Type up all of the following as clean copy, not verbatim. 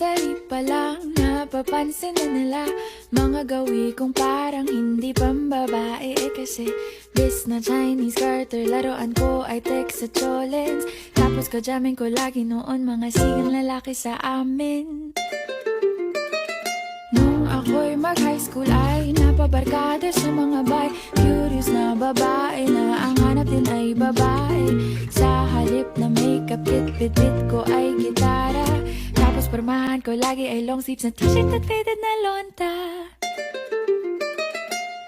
Sandali pa lang napapansin na nila mga gawi kong parang hindi pambabae kasi bis na Chinese garter, laruan ko ay text sa cholens. Tapos kajamin ko lagi noon mga sigang lalaki sa amin. Nung ako'y mag-high school ay napabarkada sa mga bay. Curious na babae na ang hanap din ay babae. Sa halip na makeup kit, bit ko ay gitara. Tapos pormahan ko lagi ay long sleeves na t-shirt at faded na lonta.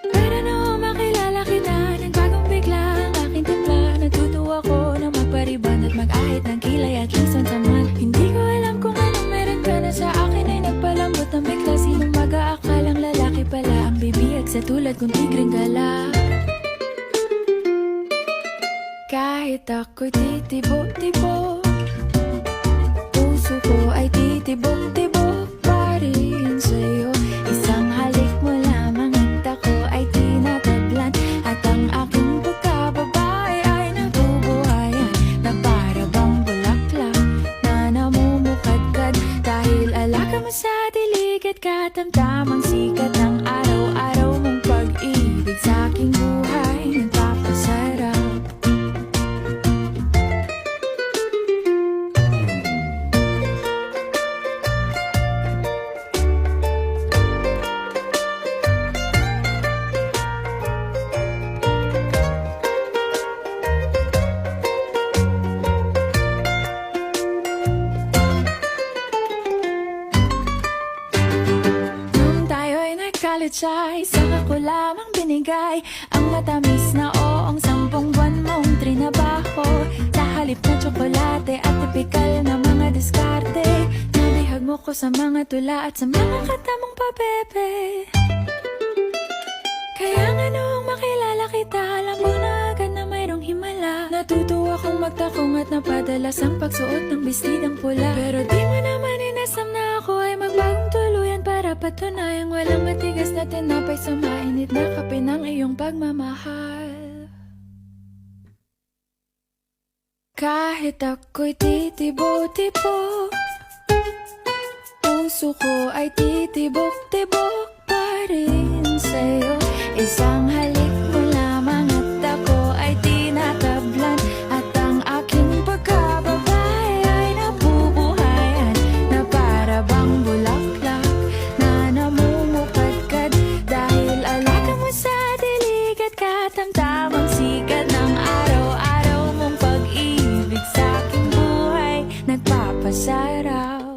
Pero noong makilala kita, nagbagong bigla ang aking timpla. Natutuwa ko na magpariban at mag-ahit ng kilay at least once a month. Hindi ko alam kung anong meron ka na sa akin ay nagpalambot ng bigla. Sinong mag-aakalang lalaki pala ang bibiyag sa tulad kong tigreng gala. Kahit ako'y titibok-tibok, puso ko ay titibok-tibok pa rin sa'yo. Isang halik mo lamang at ako ay tinatablan. At ang aking pagkababae ay nabubuhayan na para bang bulaklak na namumukadkad. Dahil alaga mo sa dilig at katamtamang sikat ng araw-araw mong pag-ibig sa aking buhay nagpapasarap. College ay saka ko lamang binigay ang matamis na oong 10 buwan mong trinabaho. Sa halip na tsokolate at tipikal na mga diskarte, nabihag mo ko sa mga tula at sa mga katamong pabebe. Kaya nga noong makilala kita, alam mo na agad na mayroong himala. Natutuwa kong magtakong at napadalas ang pagsuot ng bestidang pula. Pero di mo naman inasam na ako ay magbagong tuluyan para patunayang walang matigas na tinapay sa mainit na kape ng iyong pagmamahal. Kahit ako'y titibok-tibok, puso ko ay titibok-tibok pa rin sa'yo. Isang halik mo lamang at ako ay tinatablan. At ang aking pagkababae ay nabubuhayan na para bang bulaklak na namumukadkad. Dahil alaga mo sa dilig at katamtamang sikat ng araw-araw mong pag-ibig sa aking buhay nagpapasarap.